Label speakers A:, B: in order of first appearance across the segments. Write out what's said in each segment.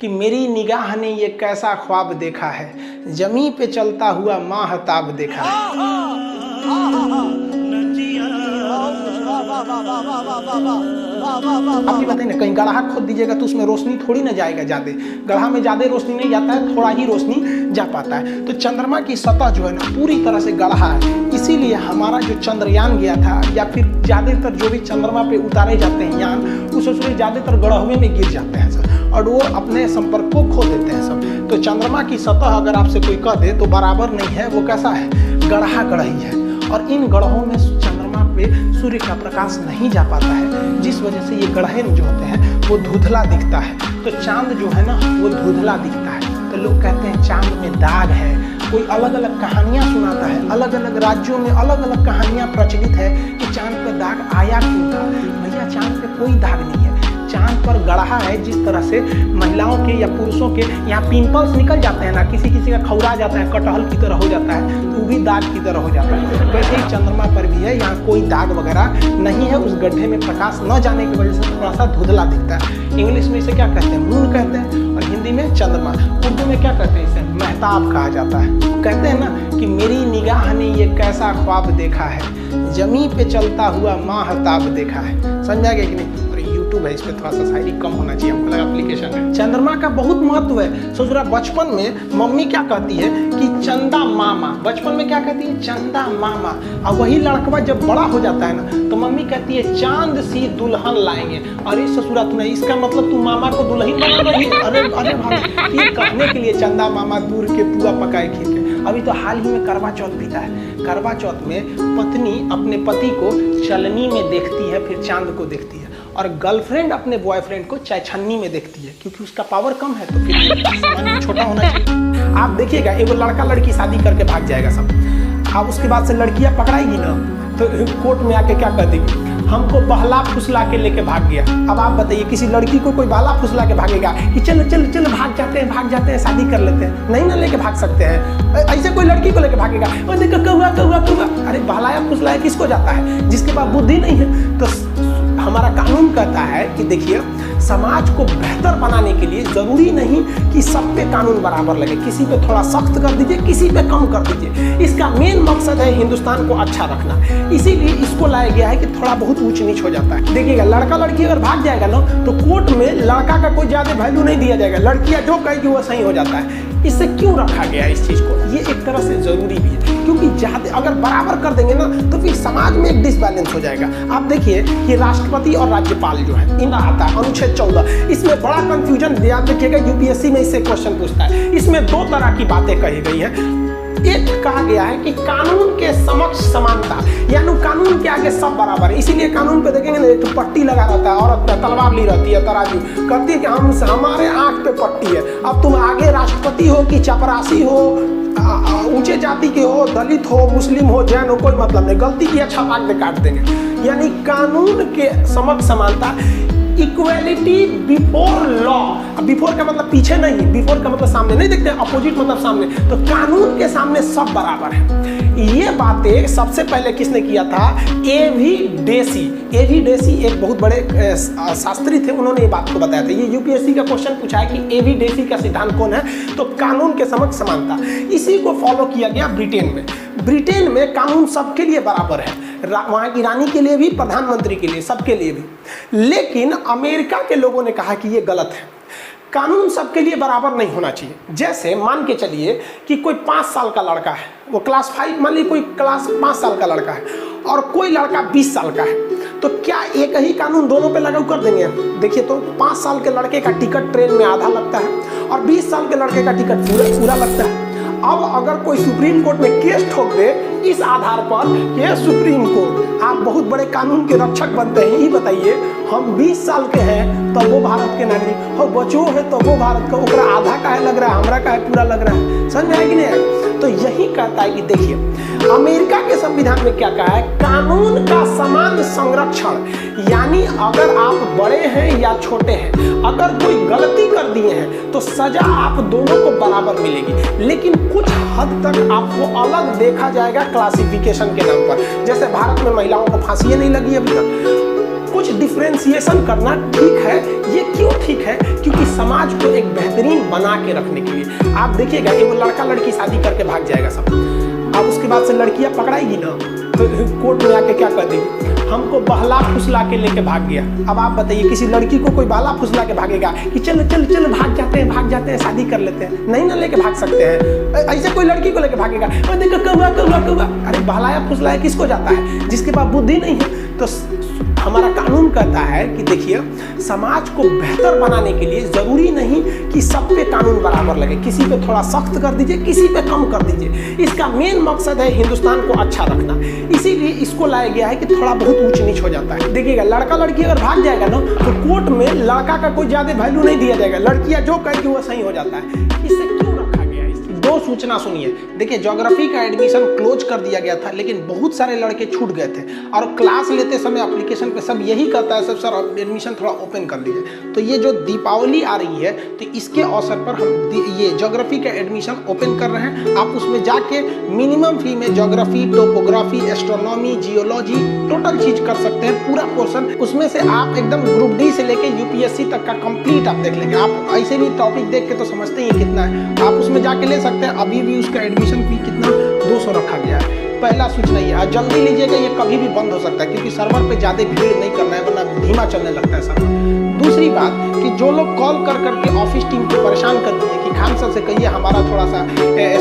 A: कि मेरी निगाह ने ये कैसा ख्वाब देखा है, जमी पे चलता हुआ माहताब देखा है। आप ये बताइए ना, कहीं गड्ढा खोद दीजिएगा तो उसमें रोशनी थोड़ी ना जाएगा ज्यादा, गड्ढा में ज्यादा रोशनी नहीं जाता है, थोड़ा ही रोशनी जा पाता है। तो चंद्रमा की सतह जो है ना पूरी तरह से गड्ढा है, इसीलिए हमारा जो चंद्रयान गया था या फिर ज्यादातर जो भी चंद्रमा पे उतारे जाते हैं यान, उसमें ज्यादातर गड्ढे में गिर जाते हैं सब और वो अपने संपर्क को खो देते हैं सब। तो चंद्रमा की सतह अगर आपसे कोई कह दे तो बराबर नहीं है, वो कैसा है, गड्ढा गढ़ही है। और इन गड्ढों में चंद्रमा पे सूर्य का प्रकाश नहीं जा पाता है, जिस वजह से ये गड्ढे जो होते हैं वो धुंधला दिखता है। तो चांद जो है ना वो धुंधला दिखता है। तो लोग कहते हैं चांद में दाग है, कोई अलग अलग कहानियां सुनाता है, अलग अलग राज्यों में अलग अलग कहानियां प्रचलित है कि चांद पर दाग आया क्यों था। भैया चांद पे कोई दाग नहीं है, चांद पर गड्ढा है। जिस तरह से महिलाओं के या पुरुषों के यहाँ पिंपल्स निकल जाते हैं ना, किसी किसी का खौरा जाता है, कटहल की तरह हो जाता है, तो वो भी दाग की तरह हो जाता है। वैसे ही चंद्रमा पर भी है, यहाँ कोई दाग वगैरह नहीं है। उस गड्ढे में प्रकाश न जाने की वजह से थोड़ा सा धुंधला दिखता है। इंग्लिश में इसे क्या कहते हैं, मून कहते हैं, और हिंदी में चंद्रमा। उर्दू में क्या कहते हैं, इसे महताब कहा जाता है। कहते हैं ना कि मेरी निगाह ने ये कैसा ख्वाब देखा है, जमी पे चलता हुआ माहताब देखा है। समझा गया कि नहीं। है, इस पे थोड़ा सा शायरी कम होना चाहिए, हमको लगा एप्लीकेशन है। चंद्रमा का बहुत महत्व है। सोच रहा बचपन में मम्मी क्या कहती है कि चंदा मामा, बचपन में क्या कहती है, चंदा मामा। और वही लड़कवा जब बड़ा हो जाता है ना तो मम्मी कहती है चांद सी दुल्हन लाएंगे। अरे ससुरा तूने, इसका मतलब तू मामा को दुल्हन बना रही है। अरे अरे भाई, ये कहने के लिए चंदा मामा दूर के पुआ पकाए खींचे। अभी तो हाल ही में करवा चौथ बीता है। करवा चौथ में पत्नी अपने पति को चलनी में देखती है, फिर चांद को देखती है, और गर्लफ्रेंड अपने बॉयफ्रेंड को चाय छन्नी में देखती है, क्योंकि उसका पावर कम है तो फिर छोटा होना चाहिए। आप देखिएगा एगो लड़का लड़की शादी करके भाग जाएगा सब, अब उसके बाद से लड़कियां पकड़ाएगी ना तो कोर्ट में आके क्या कह देगी, हमको बहला फुसला के लेके भाग गया। अब आप बताइए किसी लड़की को कोई बहला फुसला के भागेगा कि चलो चलो चलो भाग जाते हैं शादी कर लेते हैं, नहीं ना लेके भाग सकते हैं। ऐसे कोई लड़की को लेके भागेगा, और देखो कौआ कौआ कौआ। अरे बहलाया फुसलाया किसको जाता है, जिसके पास बुद्धि नहीं है। तो हमारा कानून कहता है कि देखिए समाज को बेहतर बनाने के लिए जरूरी नहीं कि सब पे कानून बराबर लगे, किसी पे थोड़ा सख्त कर दीजिए, किसी पे कम कर दीजिए। इसका मेन मकसद है हिंदुस्तान को अच्छा रखना, इसीलिए इसको लाया गया है कि थोड़ा बहुत ऊंच नीच हो जाता है। देखिएगा लड़का लड़की अगर भाग जाएगा ना तो कोर्ट में लड़का का कोई ज्यादा वैल्यू नहीं दिया जाएगा, लड़कियां जो कहेगी वो सही हो जाता है। इससे क्यों रखा गया है इस चीज को, ये एक तरह से जरूरी भी है, क्योंकि ज्यादा अगर बराबर कर देंगे ना तो फिर समाज में एक डिसबैलेंस हो जाएगा। आप देखिए कि राष्ट्रपति और राज्यपाल जो है इन आता है अनुच्छेद 14, इसमें बड़ा कंफ्यूजन दिया। देखिएगा यूपीएससी में इससे क्वेश्चन पूछता है। इसमें दो तरह की बातें कही गई है। एक कहा गया है कि कानून के समक्ष समानता, यानी कानून के आगे सब बराबर है। इसीलिए कानून पे देखेंगे ना तो पट्टी लगा रहता है, औरत पे तलवार ली रहती है, तराजू कहती है कि हमारे आंख पे पट्टी है। अब तुम आगे राष्ट्रपति हो कि चपरासी हो, ऊंचे जाति के हो, दलित हो, मुस्लिम हो, जैन हो, कोई मतलब नहीं, गलती की अच्छा भाग में काट देंगे। यानी कानून के समक्ष समानता, इक्वेलिटी बिफोर लॉ। बिफोर का मतलब पीछे नहीं, बिफोर का मतलब सामने नहीं, देखते अपोजिट मतलब सामने। तो कानून के सामने सब बराबर है। ये बातें सबसे पहले किसने किया था, एवी डेसी। एवी डेसी एक बहुत बड़े शास्त्री थे, उन्होंने ये बात को बताया था। ये यूपीएससी का क्वेश्चन पूछा है कि एवी डेसी का सिद्धांत कौन है, तो कानून के समक्ष समानता। इसी को फॉलो किया गया ब्रिटेन में। ब्रिटेन में कानून सबके लिए बराबर है, वहाँ की रानी के लिए भी, प्रधानमंत्री के लिए, सबके लिए भी। लेकिन अमेरिका के लोगों ने कहा कि ये गलत है, कानून सबके लिए बराबर नहीं होना चाहिए। जैसे मान के चलिए कि कोई 5 साल का लड़का है, वो क्लास 5, मान लीजिए कोई क्लास 5 साल का लड़का है और कोई लड़का 20 साल का है, तो क्या एक ही कानून दोनों पे लागू कर देंगे। देखिए तो 5 साल के लड़के का टिकट ट्रेन में आधा लगता है और 20 साल के लड़के का टिकट पूरा लगता है। अब अगर कोई सुप्रीम कोर्ट में केस ठोक दे इस आधार पर, ये सुप्रीम कोर्ट, आप बहुत बड़े कानून के रक्षक बनते हैं, ये बताइए हम 20 साल के हैं तब वो भारत के नागरिक हो, बच्चों है तो वो भारत का, ओकरा आधा का है लग रहा है, हमरा का है पूरा लग रहा है। समझ में आया कि नहीं। तो यही कहता है कि देखिए अमेरिका के संविधान में क्या कहा है, कानून का समान संरक्षण। यानी अगर आप बड़े हैं या छोटे हैं, अगर कोई गलती कर दिए हैं तो सजा आप दोनों को बराबर मिलेगी, लेकिन कुछ हद तक आपको अलग देखा जाएगा क्लासिफिकेशन के नाम पर। जैसे भारत में महिलाओं को फांसी नहीं लगी अभी तक, कुछ डिफरेंशिएशन करना ठीक है। ये क्यों ठीक है, क्योंकि समाज को एक बेहतरीन बना के रखने के लिए। आप देखिएगा, एगो लड़का लड़की शादी करके भाग जाएगा सब, अब उसके बाद से लड़कियां पकड़ाएगी ना तो कोर्ट में आके क्या कर देगी, हमको बहला फुसला के लेके भाग गया। अब आप बताइए, किसी लड़की को कोई बहला फुसला के भागेगा कि चलो चलो चलो भाग जाते हैं शादी कर लेते हैं? नहीं ना लेके भाग सकते हैं। ऐसे कोई लड़की को लेके भागेगा, और देखो कौवा कौवा कौवा, अरे बहलाया फुसलाया किसको जाता है? जिसके पास बुद्धि नहीं है। तो हमारा कानून कहता है कि देखिए, समाज को बेहतर बनाने के लिए जरूरी नहीं कि सब पे कानून बराबर लगे, किसी पे थोड़ा सख्त कर दीजिए, किसी पे कम कर दीजिए। इसका मेन मकसद है हिंदुस्तान को अच्छा रखना, इसीलिए इसको लाया गया है कि थोड़ा बहुत ऊंच नीच हो जाता है। देखिएगा, लड़का लड़की अगर भाग जाएगा ना तो कोर्ट में लड़का का कोई ज्यादा वैल्यू नहीं दिया जाएगा, लड़कियां जो कहेगी वो सही हो जाता है। इससे क्यों रखा गया है? दो सूचना सुनिए। देखिए, ज्योग्राफी का एडमिशन क्लोज कर दिया गया था, लेकिन बहुत सारे लड़के छूट गए थे और क्लास लेते समय एप्लीकेशन पे सब यही कहता है, सब सर एडमिशन थोड़ा ओपन कर लीजिए। तो ये जो दीपावली आ रही है, तो इसके अवसर पर हम ये ज्योग्राफी का एडमिशन ओपन कर रहे हैं। आप उसमें जाके मिनिमम फी में geography, topography, astronomy, geology total चीज कर सकते हैं, पूरा पोर्शन। उसमें से आप एकदम ग्रुप डी से लेके यूपीएससी तक का कंप्लीट आप देख लेंगे। आप ऐसे भी टॉपिक देख के तो समझते ही कितना है, आप उसमें जाके ले सकते हैं। अभी भी उसका एडमिशन फी कितना 200 रखा गया है। पहला सूचना ये है, जल्दी लीजिएगा, ये कभी भी बंद हो सकता है, क्योंकि सर्वर पे ज्यादा भीड़ नहीं करना है, वरना धीमा चलने लगता है सर्वर। दूसरी बात कि जो लोग कॉल कर करके ऑफिस टीम को परेशान कर दिए कि खान सर से कहिए हमारा थोड़ा सा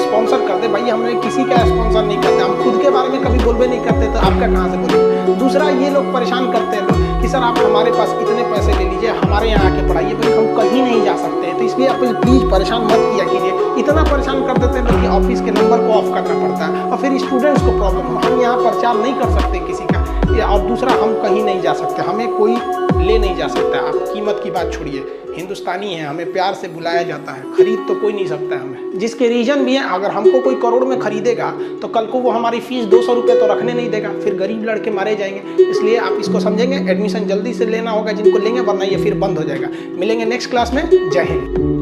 A: स्पॉन्सर कर दे, भाई हमने किसी का स्पॉन्सर नहीं करते, हम खुद के बारे में कभी बोलबे नहीं करते, तो आपका कहाँ से बोलेंगे। दूसरा, ये लोग परेशान करते हैं कि सर आप हमारे पास इतने पैसे ले लीजिए, हमारे यहाँ आके पढ़ाइए, भाई हम कहीं नहीं जा सकते हैं। तो इसलिए आप प्लीज परेशान मत किया कीजिए। इतना परेशान कर देते हैं कि ऑफिस के नंबर को ऑफ करना पड़ता है और फिर स्टूडेंट्स को प्रॉब्लम हो। हम यहाँ प्रचार नहीं कर सकते किसी का, और दूसरा हम कहीं नहीं जा सकते, हमें कोई ले नहीं जा सकता। आप कीमत की बात छोड़िए, हिंदुस्तानी है, हमें प्यार से बुलाया जाता है, खरीद तो कोई नहीं सकता है हमें। जिसके रीजन भी है, अगर हमको कोई करोड़ में खरीदेगा तो कल को वो हमारी फीस 200 रुपये तो रखने नहीं देगा, फिर गरीब लड़के मारे जाएंगे। इसलिए आप इसको समझेंगे, एडमिशन जल्दी से लेना होगा जिनको लेंगे, वरना ये फिर बंद हो जाएगा। मिलेंगे नेक्स्ट क्लास में। जय हिंद।